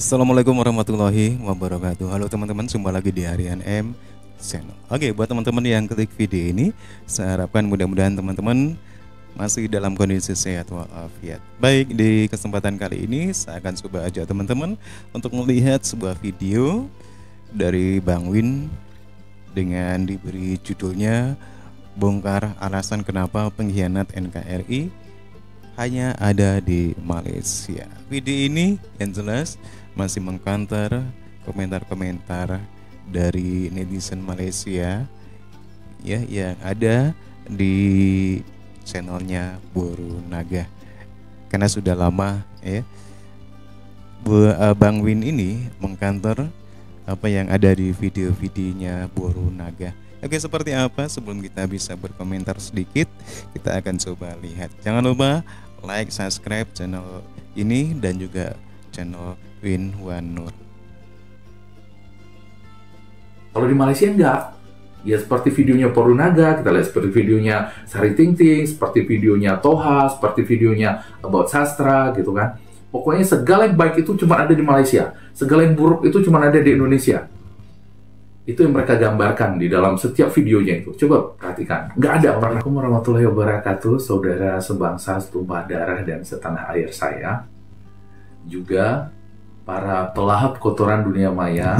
Assalamualaikum warahmatullahi wabarakatuh. Halo teman-teman, jumpa lagi di Harian M Channel. Oke, buat teman-teman yang klik video ini, saya harapkan mudah-mudahan teman-teman masih dalam kondisi sehat walafiat. Baik, di kesempatan kali ini saya akan coba ajak teman-teman untuk melihat sebuah video dari Bang Win dengan diberi judulnya Bongkar Alasan Kenapa Pengkhianat NKRI Hanya Ada di Malaysia. Video ini yang jelas masih mengcounter komentar-komentar dari netizen Malaysia ya yang ada di channelnya Boru Naga, karena sudah lama ya Bang Win ini mengcounter apa yang ada di video-videonya Boru Naga. Oke, seperti apa? Sebelum kita bisa berkomentar sedikit, kita akan coba lihat. Jangan lupa like, subscribe channel ini dan juga channel Win Wanur. Kalau di Malaysia enggak. Ya seperti videonya Boru Naga, kita lihat seperti videonya Sari Ting Ting, seperti videonya Toha, seperti videonya About Sastra gitu kan. Pokoknya segala yang baik itu cuma ada di Malaysia. Segala yang buruk itu cuma ada di Indonesia. Itu yang mereka gambarkan di dalam setiap videonya itu. Coba perhatikan. Nggak ada orang. Assalamualaikum warahmatullahi wabarakatuh, saudara sebangsa, setumpah darah dan setanah air saya. Juga para pelahap kotoran dunia maya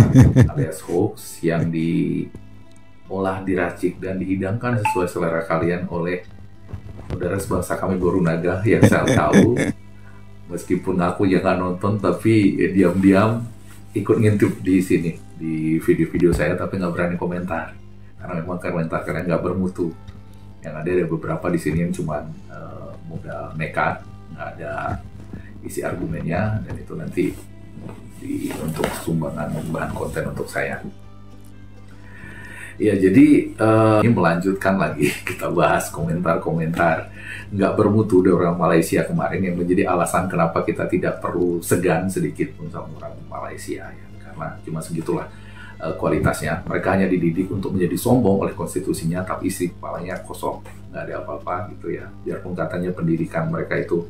alias hoax yang diolah, diracik, dan dihidangkan sesuai selera kalian oleh saudara sebangsa kami Boru Naga yang saya tahu. Meskipun aku jangan nonton, tapi diam-diam ikut ngintip di sini, di video-video saya, tapi nggak berani komentar. Karena memang komentar kalian nggak bermutu. Yang ada beberapa di sini yang cuma modal nekat, nggak ada isi argumennya, dan itu nanti untuk sumbangan bahan konten untuk saya. Ya, jadi ini melanjutkan lagi kita bahas komentar-komentar nggak bermutu dari orang Malaysia kemarin yang menjadi alasan kenapa kita tidak perlu segan sedikit pun sama orang Malaysia ya, karena cuma segitulah kualitasnya. Mereka hanya dididik untuk menjadi sombong oleh konstitusinya, tapi isi kepalanya kosong, nggak ada apa-apa gitu ya. Biarpun katanya pendidikan mereka itu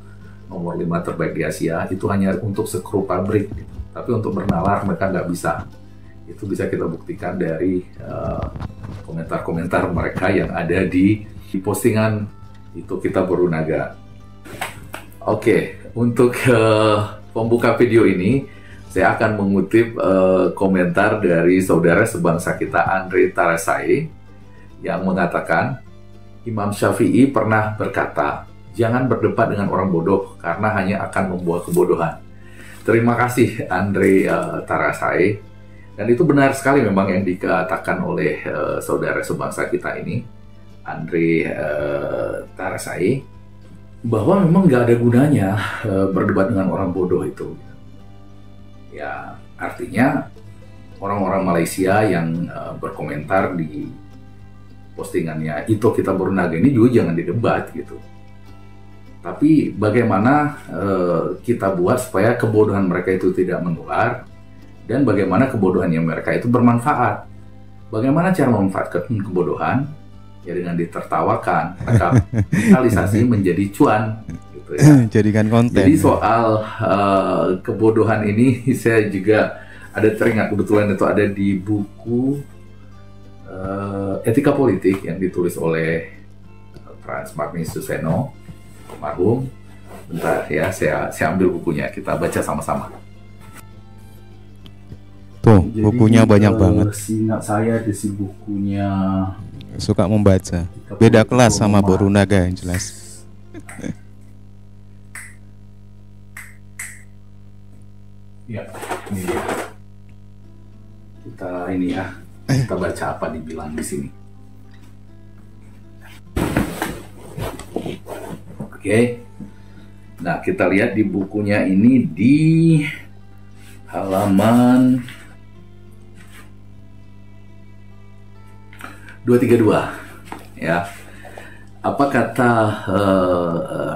nomor 5 terbaik di Asia, itu hanya untuk sekru pabrik gitu. Tapi untuk bernalar mereka nggak bisa. Itu bisa kita buktikan dari komentar-komentar mereka yang ada di postingan itu kita Boru Naga. Oke, untuk pembuka video ini saya akan mengutip komentar dari saudara sebangsa kita Andre Tarasai yang mengatakan, Imam Syafi'i pernah berkata, jangan berdebat dengan orang bodoh karena hanya akan membawa kebodohan. Terima kasih Andre Tarasai. Dan itu benar sekali memang yang dikatakan oleh saudara sebangsa kita ini, Andre Tarasai, bahwa memang nggak ada gunanya berdebat dengan orang bodoh itu. Ya, artinya orang-orang Malaysia yang berkomentar di postingannya itu kita Boru Naga ini juga jangan didebat gitu. Tapi bagaimana kita buat supaya kebodohan mereka itu tidak menular, dan bagaimana kebodohannya mereka itu bermanfaat. Bagaimana cara memanfaatkan kebodohan? Ya dengan ditertawakan, maka kapitalisasi menjadi cuan. Gitu ya. Jadikan konten. Jadi soal kebodohan ini saya juga ada teringat, kebetulan itu ada di buku Etika Politik yang ditulis oleh Frans Magnus Suseno, almarhum. Bentar ya, saya ambil bukunya, kita baca sama-sama. Tuh, bukunya banyak banget. Seingat saya di si bukunya Suka membaca. Beda kelas sama Boru Naga yang jelas. Ya, ini dia. Kita baca apa dibilang di sini. Oke. Nah, kita lihat di bukunya ini di halaman 232 ya. Apa kata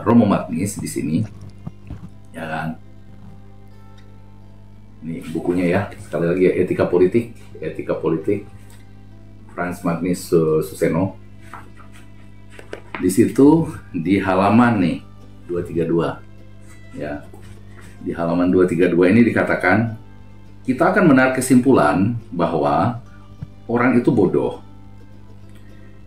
Romo Magnis di sini? Ya kan? Ini bukunya ya. Sekali lagi ya, Etika Politik Frans Magnus Suseno. Di situ di halaman nih 232 ya. Di halaman 232 ini dikatakan, kita akan menarik kesimpulan bahwa orang itu bodoh.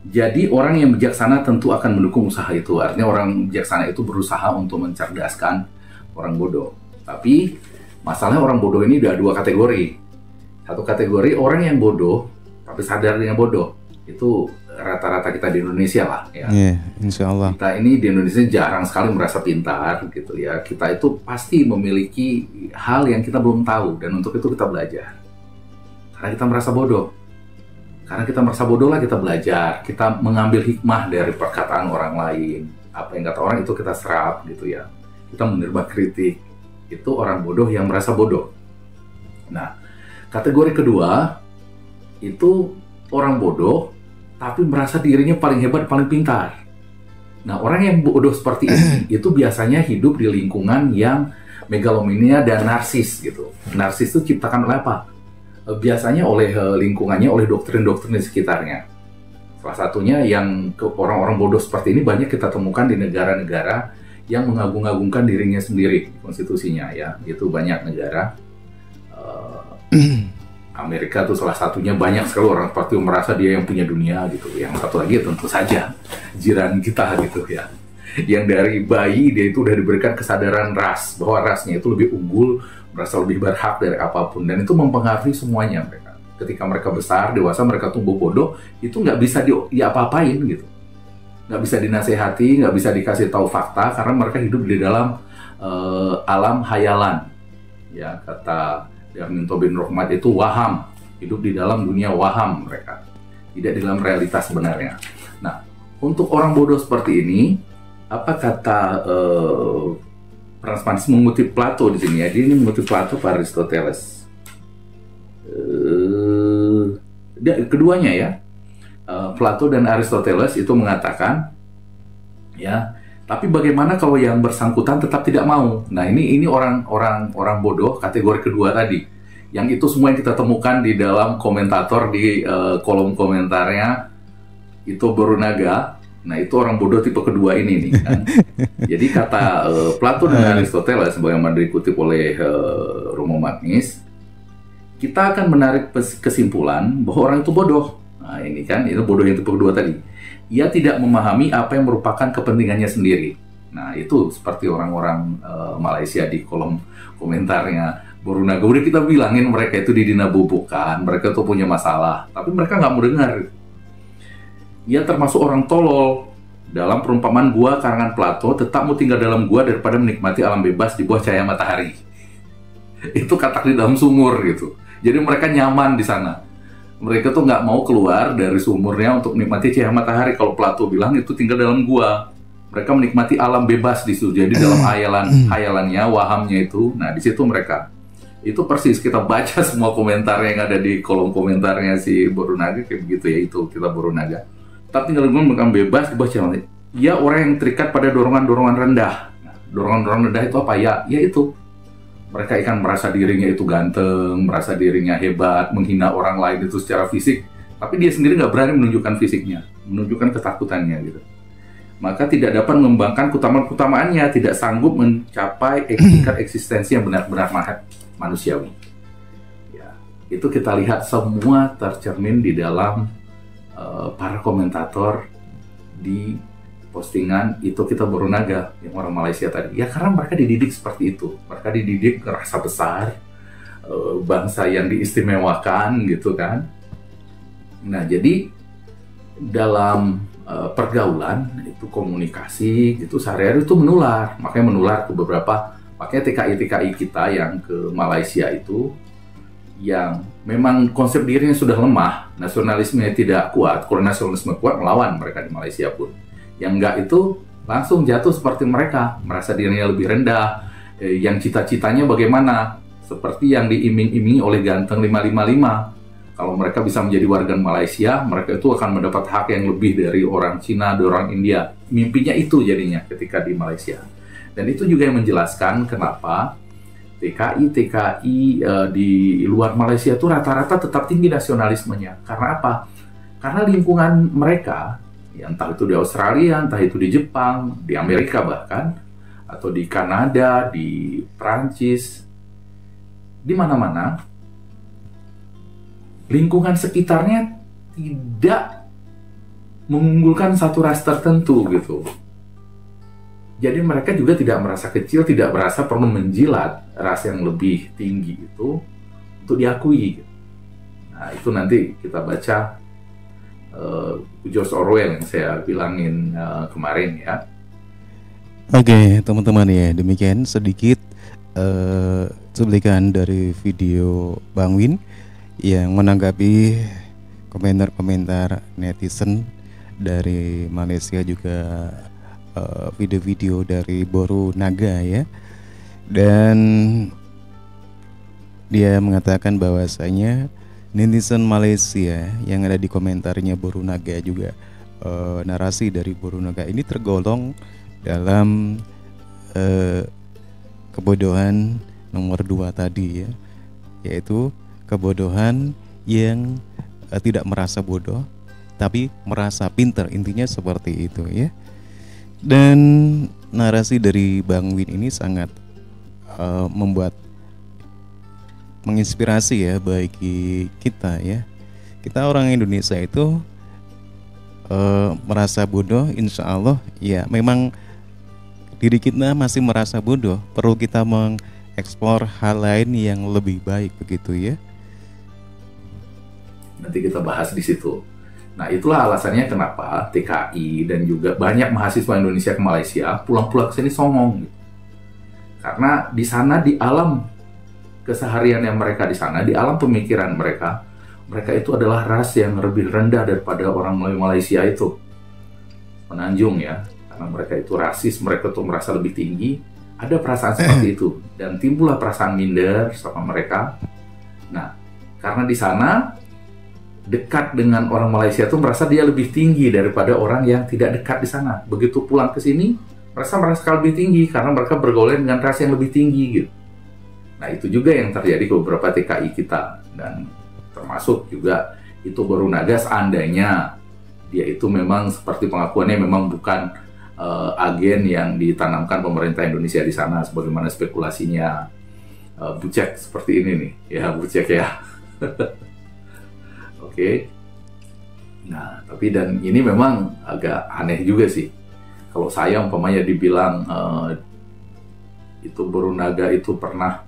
Jadi orang yang bijaksana tentu akan mendukung usaha itu. Artinya orang bijaksana itu berusaha untuk mencerdaskan orang bodoh. Tapi masalahnya orang bodoh ini ada dua kategori. Satu kategori orang yang bodoh, tapi sadar dia bodoh. Itu rata-rata kita di Indonesia lah. Ya. Insya Allah. Kita ini di Indonesia jarang sekali merasa pintar gitu ya. Kita itu pasti memiliki hal yang kita belum tahu. Dan untuk itu kita belajar. Karena kita merasa bodoh. Karena kita merasa bodoh lah kita belajar, kita mengambil hikmah dari perkataan orang lain. Apa yang kata orang itu kita serap gitu ya. Kita menerima kritik. Itu orang bodoh yang merasa bodoh. Nah, kategori kedua itu orang bodoh tapi merasa dirinya paling hebat, paling pintar. Nah, orang yang bodoh seperti ini itu biasanya hidup di lingkungan yang megalomania dan narsis gitu. Narsis itu ciptakan oleh apa? Biasanya oleh lingkungannya, oleh doktrin-doktrin di sekitarnya. Salah satunya yang orang-orang bodoh seperti ini banyak kita temukan di negara-negara yang mengagung-agungkan dirinya sendiri, konstitusinya ya. Itu banyak negara. Amerika itu salah satunya, banyak sekali orang seperti yang merasa dia yang punya dunia gitu. Yang satu lagi tentu saja jiran kita gitu ya. Yang dari bayi dia itu udah diberikan kesadaran ras, bahwa rasnya itu lebih unggul, merasa lebih berhak dari apapun, dan itu mempengaruhi semuanya mereka. Ketika mereka besar, dewasa, mereka tumbuh bodoh, itu nggak bisa diapa-apain gitu, nggak bisa dinasehati, nggak bisa dikasih tahu fakta, karena mereka hidup di dalam alam hayalan. Ya, kata Darminto bin Rohmat itu waham, hidup di dalam dunia waham mereka, tidak di dalam realitas sebenarnya. Nah, untuk orang bodoh seperti ini, apa kata Transparansi mengutip Plato di sini ya. Dia ini mengutip Plato, Pak Aristoteles. Keduanya ya, Plato dan Aristoteles itu mengatakan ya, tapi bagaimana kalau yang bersangkutan tetap tidak mau? Nah, ini orang bodoh kategori kedua tadi. Yang itu semua yang kita temukan di dalam komentator di kolom komentarnya itu Borunaga. Nah, itu orang bodoh tipe kedua ini nih kan. Jadi kata Plato dan Aristoteles, sebagaimana dikutip oleh Romo Magnis, kita akan menarik kesimpulan bahwa orang itu bodoh. Nah, ini kan, itu bodoh yang tipe kedua tadi. Ia tidak memahami apa yang merupakan kepentingannya sendiri. Nah, itu seperti orang-orang Malaysia di kolom komentarnya Borunaga. Udah kita bilangin mereka itu didinabobokan, mereka tuh punya masalah, tapi mereka nggak mau dengar. Ia termasuk orang tolol. Dalam perumpamaan gua karangan Plato, tetap mau tinggal dalam gua daripada menikmati alam bebas di bawah cahaya matahari. Itu katak di dalam sumur gitu. Jadi mereka nyaman di sana. Mereka tuh nggak mau keluar dari sumurnya untuk menikmati cahaya matahari. Kalau Plato bilang itu tinggal dalam gua. Mereka menikmati alam bebas di situ. Jadi dalam hayalannya, wahamnya itu. Nah, di situ mereka. Itu persis kita baca semua komentar yang ada di kolom komentarnya si Borunaga kayak begitu ya, itu kita Borunaga. Tapi tinggal bukan bebas dibaca. Ya, orang yang terikat pada dorongan-dorongan rendah. Nah, dorongan-dorongan rendah itu apa ya? Ya itu. Mereka akan merasa dirinya itu ganteng, merasa dirinya hebat, menghina orang lain itu secara fisik. Tapi dia sendiri nggak berani menunjukkan fisiknya, menunjukkan ketakutannya gitu. Maka tidak dapat mengembangkan keutamaan-keutamaannya, tidak sanggup mencapai tingkat eksistensi yang benar-benar manusiawi. Ya, itu kita lihat semua tercermin di dalam para komentator di postingan itu kita Borunaga yang orang Malaysia tadi. Ya, karena mereka dididik seperti itu. Mereka dididik ngerasa besar, bangsa yang diistimewakan gitu kan. Nah, jadi dalam pergaulan itu komunikasi gitu sehari-hari itu menular. Makanya menular ke beberapa, makanya TKI kita yang ke Malaysia itu yang memang konsep dirinya sudah lemah, nasionalismenya tidak kuat. Kalau nasionalisme kuat melawan mereka di Malaysia pun. Yang enggak itu langsung jatuh seperti mereka, merasa dirinya lebih rendah. Yang cita-citanya bagaimana? Seperti yang diiming-imingi oleh Ganteng 555. Kalau mereka bisa menjadi warga Malaysia, mereka itu akan mendapat hak yang lebih dari orang Cina, dari orang India. Mimpinya itu jadinya ketika di Malaysia. Dan itu juga yang menjelaskan kenapa TKI di luar Malaysia itu rata-rata tetap tinggi nasionalismenya. Karena apa? Karena lingkungan mereka, ya entah itu di Australia, entah itu di Jepang, di Amerika bahkan, atau di Kanada, di Prancis, di mana-mana, lingkungan sekitarnya tidak mengunggulkan satu ras tertentu gitu. Jadi mereka juga tidak merasa kecil, tidak merasa perlu menjilat ras yang lebih tinggi itu untuk diakui. Nah itu nanti kita baca George Orwell yang saya bilangin kemarin ya. Oke, teman-teman ya, demikian sedikit cuplikan dari video Bang Win yang menanggapi komentar-komentar netizen dari Malaysia, juga video-video dari Boru Naga ya. Dan dia mengatakan bahwasanya netizen Malaysia yang ada di komentarnya Boru Naga juga narasi dari Boru Naga ini tergolong dalam kebodohan nomor 2 tadi ya, yaitu kebodohan yang tidak merasa bodoh tapi merasa pintar, intinya seperti itu ya. Dan narasi dari Bang Win ini sangat membuat menginspirasi ya bagi kita ya. Kita orang Indonesia itu merasa bodoh, insya Allah ya memang diri kita masih merasa bodoh, perlu kita mengeksplor hal lain yang lebih baik begitu ya. Nanti kita bahas di situ. Nah itulah alasannya kenapa TKI dan juga banyak mahasiswa Indonesia ke Malaysia pulang-pulang ke sini songong. Karena di sana, di alam keseharian yang mereka di sana, di alam pemikiran mereka, mereka itu adalah ras yang lebih rendah daripada orang Malaysia itu. Menanjung ya. Karena mereka itu rasis, mereka tuh merasa lebih tinggi, ada perasaan seperti itu, dan timbullah perasaan minder sama mereka. Nah, karena di sana dekat dengan orang Malaysia tuh merasa dia lebih tinggi daripada orang yang tidak dekat di sana. Begitu pulang ke sini, merasa lebih tinggi karena mereka bergaul dengan ras yang lebih tinggi gitu. Nah, itu juga yang terjadi ke beberapa TKI kita, dan termasuk juga itu Boru Naga seandainya dia itu memang seperti pengakuannya memang bukan agen yang ditanamkan pemerintah Indonesia di sana sebagaimana spekulasinya Bucek seperti ini nih ya, Bucek ya. Oke. Nah tapi dan ini memang agak aneh juga sih kalau saya umpamanya dibilang itu Boru Naga itu pernah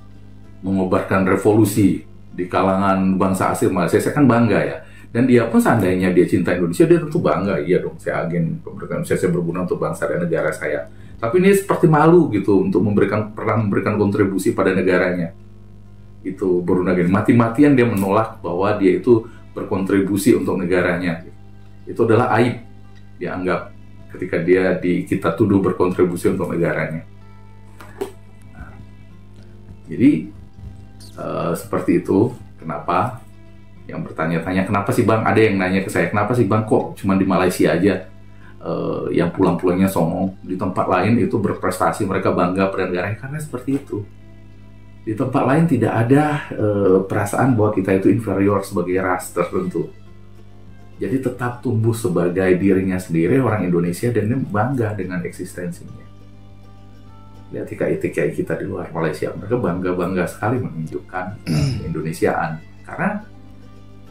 mengobarkan revolusi di kalangan bangsa asing Malaysia, saya kan bangga ya. Dan dia pun seandainya dia cinta Indonesia, dia tentu bangga. Iya dong, saya agen pemerintah Indonesia, saya berguna untuk bangsa dan negara saya. Tapi ini seperti malu gitu untuk pernah memberikan kontribusi pada negaranya. Itu Boru Naga, mati-matian dia menolak bahwa dia itu berkontribusi untuk negaranya. Itu adalah aib, dia anggap ketika kita tuduh berkontribusi untuk negaranya. Nah, jadi seperti itu. Kenapa? Yang bertanya-tanya, kenapa sih Bang? Ada yang nanya ke saya, kenapa sih Bang kok cuma di Malaysia aja yang pulang-pulangnya songong, di tempat lain itu berprestasi, mereka bangga pada negaranya? Karena seperti itu. Di tempat lain tidak ada perasaan bahwa kita itu inferior sebagai ras tertentu. Jadi tetap tumbuh sebagai dirinya sendiri orang Indonesia dan bangga dengan eksistensinya. Lihat TKI kita di luar Malaysia, mereka bangga-bangga sekali menunjukkan Indonesiaan. Karena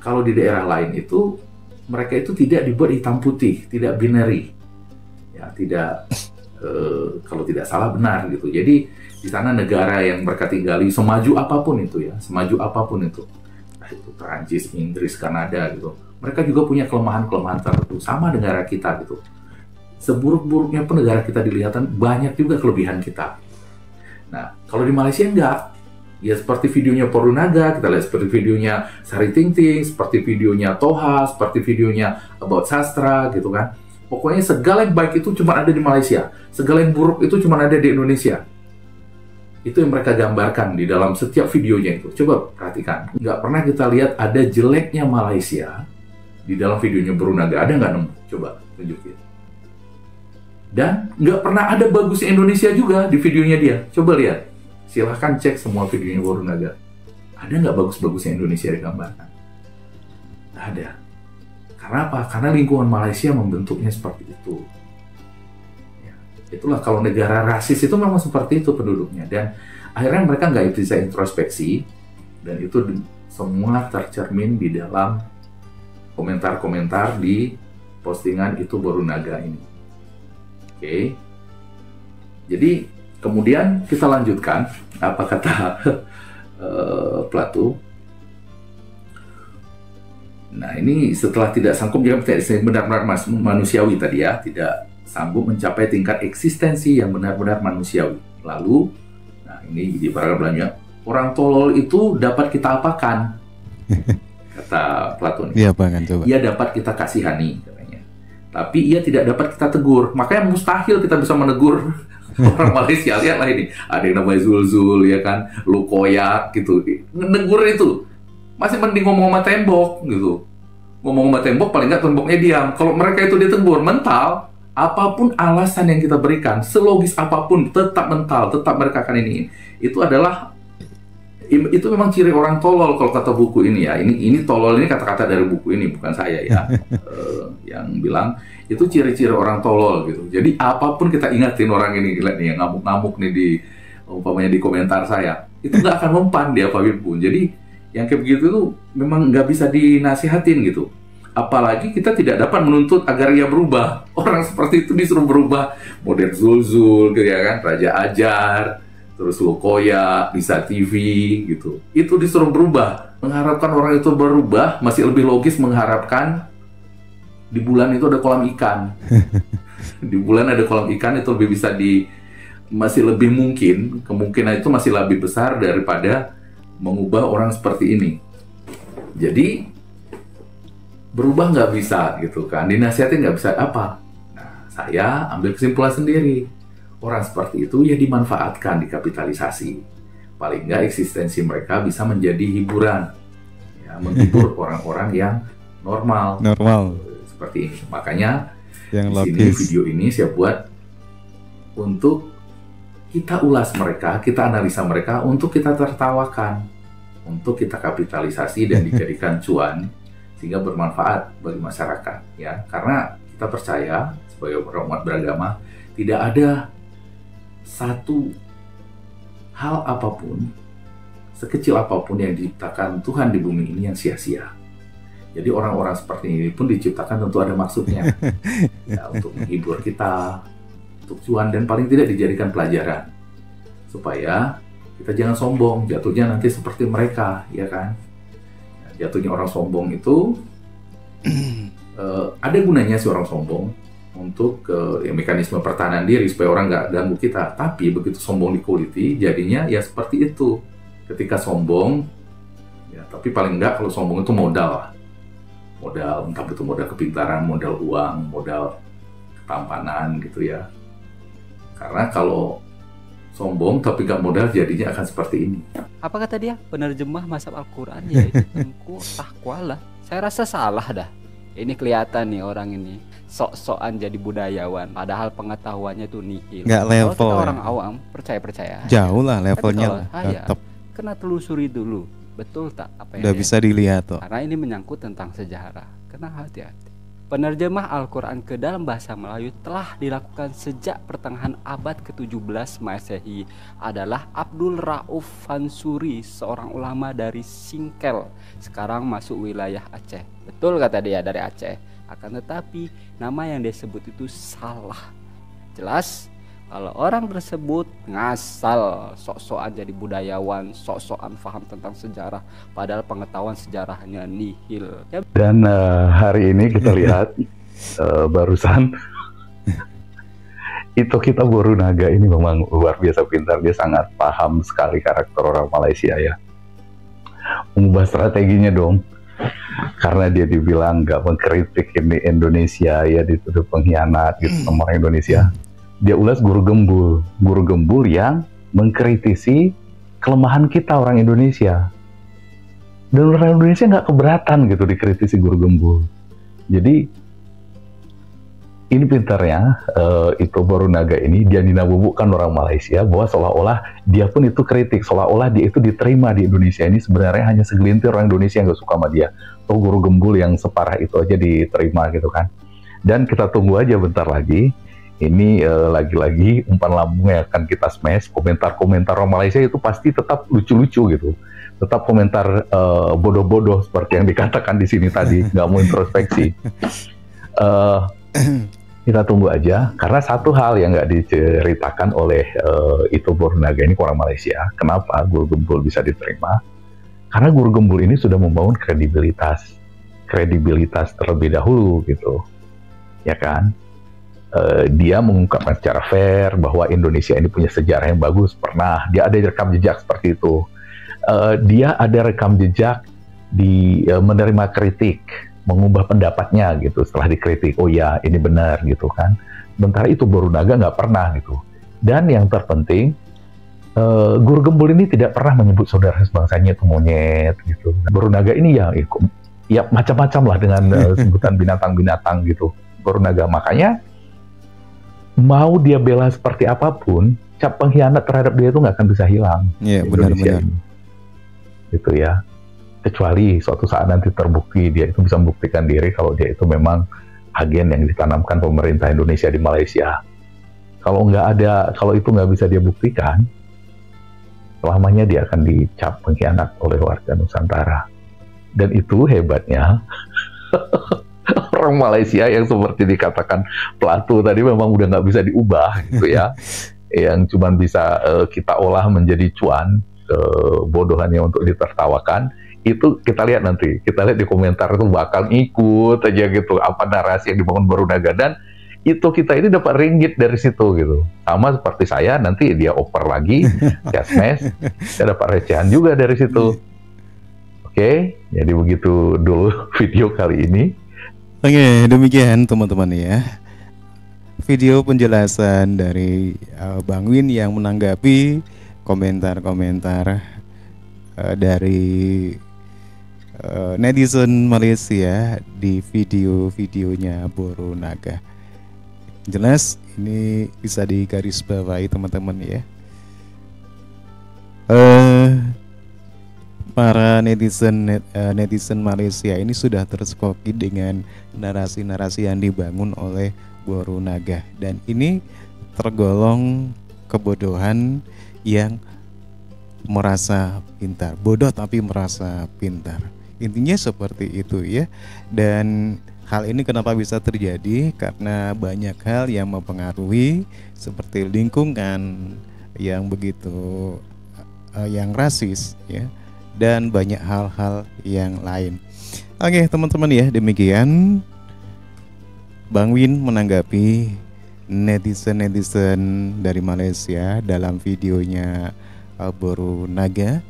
kalau di daerah lain itu mereka itu tidak dibuat hitam putih, tidak binary, ya tidak kalau tidak salah benar gitu. Jadi di sana negara yang mereka tinggali semaju apapun itu ya, semaju apapun itu, nah, itu Perancis, Inggris, Kanada gitu, mereka juga punya kelemahan-kelemahan tertentu sama negara kita gitu. Seburuk-buruknya pun negara kita dilihatkan banyak juga kelebihan kita. Nah kalau di Malaysia enggak. Ya seperti videonya Boru Naga, kita lihat seperti videonya Sari Tingting, seperti videonya Toha, seperti videonya About Sastra gitu kan. Pokoknya segala yang baik itu cuma ada di Malaysia, segala yang buruk itu cuma ada di Indonesia. Itu yang mereka gambarkan di dalam setiap videonya itu. Coba perhatikan, nggak pernah kita lihat ada jeleknya Malaysia di dalam videonya Boru Naga, ada nggak nemu? Coba tunjukin. Dan nggak pernah ada bagusnya Indonesia juga di videonya dia. Coba lihat. Silahkan cek semua videonya Boru Naga. Ada nggak bagus-bagusnya Indonesia digambarkan? Nggak ada. Karena apa? Karena lingkungan Malaysia membentuknya seperti itu. Ya, itulah kalau negara rasis itu memang seperti itu penduduknya. Dan akhirnya mereka nggak bisa introspeksi. Dan itu semua tercermin di dalam komentar-komentar di postingan Itu Baru Naga ini. Oke. Jadi kemudian kita lanjutkan apa kata Plato. Nah, ini setelah tidak sanggup benar-benar manusiawi tadi ya, tidak sanggup mencapai tingkat eksistensi yang benar-benar manusiawi. Lalu, nah ini di paragraf selanjutnya, orang tolol itu dapat kita apakan? Kata Plato. Iya, kan coba. Ia dapat kita kasihani katanya. Tapi ia tidak dapat kita tegur. Makanya mustahil kita bisa menegur orang Malaysia. Lihatlah ini, ada yang namanya Zul ya kan, lu koyak gitu. Menegur itu masih mending ngomong sama tembok gitu. Ngomong sama tembok paling nggak temboknya diam. Kalau mereka itu ditegur mental, apapun alasan yang kita berikan, selogis apapun tetap mental, tetap mereka akan ini. Itu memang ciri orang tolol kalau kata buku ini ya. Ini tolol ini kata-kata dari buku ini, bukan saya ya. Yang bilang itu ciri-ciri orang tolol gitu. Jadi apapun kita ingatin orang ini, lihat nih yang ngamuk-ngamuk nih di umpamanya di komentar saya, itu nggak akan mempan dia apapun. Jadi yang kayak begitu tuh memang nggak bisa dinasihatin gitu. Apalagi kita tidak dapat menuntut agar ia berubah. Orang seperti itu disuruh berubah. Model Zul gitu ya kan, Raja Ajar, terus Lukoya, Bisa TV gitu. Itu disuruh berubah. Mengharapkan orang itu berubah masih lebih logis mengharapkan di bulan itu ada kolam ikan. Di bulan ada kolam ikan itu lebih bisa masih lebih mungkin, kemungkinan itu masih lebih besar daripada mengubah orang seperti ini. Jadi berubah nggak bisa gitu kan, dinasihatin nggak bisa apa. Nah, saya ambil kesimpulan sendiri, orang seperti itu ya dimanfaatkan, dikapitalisasi. Paling nggak eksistensi mereka bisa menjadi hiburan, ya, menghibur orang-orang yang normal seperti ini. Makanya yang di sini video ini saya buat untuk kita ulas mereka, kita analisa mereka, untuk kita tertawakan, untuk kita kapitalisasi dan dijadikan cuan sehingga bermanfaat bagi masyarakat, ya. Karena kita percaya sebagai umat beragama tidak ada satu hal apapun, sekecil apapun yang diciptakan Tuhan di bumi ini yang sia-sia. Jadi orang-orang seperti ini pun diciptakan tentu ada maksudnya, ya, untuk menghibur kita, untuk cuan, dan paling tidak dijadikan pelajaran supaya kita jangan sombong, jatuhnya nanti seperti mereka, ya kan? Jatuhnya orang sombong itu ada gunanya sih orang sombong untuk mekanisme pertahanan diri supaya orang nggak ganggu kita. Tapi begitu sombong dikuliti, jadinya ya seperti itu. Ketika sombong, ya tapi paling nggak kalau sombong itu modal, entah itu modal kepintaran, modal uang, modal ketampanan gitu ya. Karena kalau sombong tapi gak modal jadinya akan seperti ini. Apa kata dia? Penerjemah mazhab Al-Quran yaitu Tengku Tahkwala. Saya rasa salah dah. Ini kelihatan nih orang ini sok-sokan jadi budayawan, padahal pengetahuannya tuh nihil. Gak level. Kalau kita orang awam percaya. Jauh lah levelnya. Tetap. Kena telusuri dulu. Betul tak apa yang udah bisa dilihat tuh. Karena ini menyangkut tentang sejarah. Kena hati-hati. Penerjemah Al-Quran ke dalam bahasa Melayu telah dilakukan sejak pertengahan abad ke-17 Masehi adalah Abdul Rauf Fansuri, seorang ulama dari Singkel, sekarang masuk wilayah Aceh. Betul kata dia, dari Aceh. Akan tetapi nama yang dia sebut itu salah. Jelas kalau orang tersebut ngasal, sok-sokan jadi budayawan, sok-sokan paham tentang sejarah, padahal pengetahuan sejarahnya nihil. Dan hari ini kita lihat barusan itu Kita Baru Naga ini memang luar biasa pintar. Dia sangat paham sekali karakter orang Malaysia ya. Mengubah strateginya dong. Karena dia dibilang nggak mengkritik ini Indonesia, ya dituduh pengkhianat gitu sama orang Indonesia. Dia ulas guru gembul yang mengkritisi kelemahan kita orang Indonesia. Dan orang Indonesia nggak keberatan gitu dikritisi guru gembul. Jadi ini pintarnya Itu Baru Naga ini dia dinabubukkan orang Malaysia bahwa seolah-olah dia pun itu kritik, seolah-olah dia itu diterima di Indonesia ini sebenarnya hanya segelintir orang Indonesia yang nggak suka sama dia. Atau guru gembul yang separah itu aja diterima gitu kan. Dan kita tunggu aja bentar lagi. Ini lagi-lagi umpan lambung yang akan kita smash. Komentar-komentar orang Malaysia itu pasti tetap lucu-lucu gitu. tetap komentar bodoh-bodoh seperti yang dikatakan di sini tadi, nggak mau introspeksi. Kita tunggu aja, karena satu hal yang nggak diceritakan oleh Ito Borunaga ini, orang Malaysia, kenapa Guru Gembul bisa diterima? Karena Guru Gembul ini sudah membangun kredibilitas terlebih dahulu gitu, ya kan? Dia mengungkapkan secara fair bahwa Indonesia ini punya sejarah yang bagus, pernah dia ada rekam jejak seperti itu. Dia ada rekam jejak di menerima kritik, mengubah pendapatnya gitu setelah dikritik. Oh ya, ini benar gitu kan. Sementara itu Borunaga nggak pernah gitu. Dan yang terpenting, Guru Gembul ini tidak pernah menyebut saudara sebangsanya itu monyet gitu. Borunaga ini ya macam-macam lah dengan sebutan binatang-binatang gitu. Borunaga, makanya mau dia bela seperti apapun, cap pengkhianat terhadap dia itu nggak akan bisa hilang. Iya, benar-benar. Gitu ya. Kecuali suatu saat nanti terbukti dia itu bisa membuktikan diri kalau dia itu memang agen yang ditanamkan pemerintah Indonesia di Malaysia. Kalau itu nggak bisa dia buktikan, selamanya dia akan dicap pengkhianat oleh warga Nusantara. Dan itu hebatnya orang Malaysia yang seperti dikatakan Plato tadi memang udah nggak bisa diubah gitu ya. Yang cuma bisa kita olah menjadi cuan, bodohannya untuk ditertawakan. Itu kita lihat nanti, kita lihat di komentar itu bakal ikut aja gitu apa narasi yang dibangun Borunaga, dan itu kita ini dapat ringgit dari situ gitu. Sama seperti saya, nanti dia oper lagi jasmes, saya dapat recehan juga dari situ. Oke, jadi begitu dulu video kali ini. Oke, demikian teman-teman ya, video penjelasan dari Bang Win yang menanggapi komentar-komentar dari netizen Malaysia di video-videonya Borunaga. Jelas ini bisa digarisbawahi teman-teman ya. Para netizen Malaysia ini sudah terskoki dengan narasi-narasi yang dibangun oleh Borunaga, dan ini tergolong kebodohan yang merasa pintar, bodoh tapi merasa pintar. Intinya seperti itu ya. Dan hal ini kenapa bisa terjadi? Karena banyak hal yang mempengaruhi, seperti lingkungan yang begitu yang rasis ya, dan banyak hal-hal yang lain. Oke teman-teman ya, demikian Bang Win menanggapi netizen dari Malaysia dalam videonya Borunaga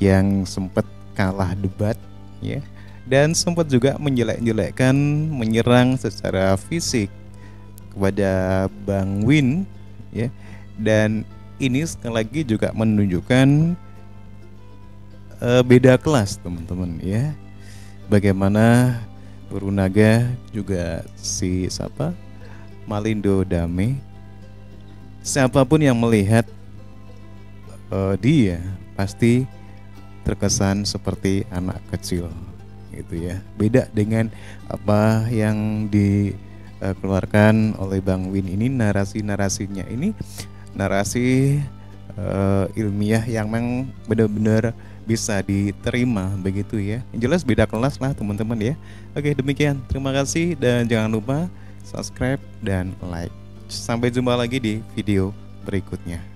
yang sempat kalah debat ya, dan sempat juga menjelek-jelekkan, menyerang secara fisik kepada Bang Win ya. Dan ini sekali lagi juga menunjukkan beda kelas teman-teman ya. Bagaimana Borunaga juga Malindo Dame, siapapun yang melihat dia pasti terkesan seperti anak kecil gitu ya. Beda dengan apa yang dikeluarkan oleh Bang Win ini, narasinya ini narasi ilmiah yang memang benar-benar bisa diterima begitu ya. Yang jelas beda kelas lah teman-teman ya. Oke demikian, terima kasih dan jangan lupa subscribe dan like. Sampai jumpa lagi di video berikutnya.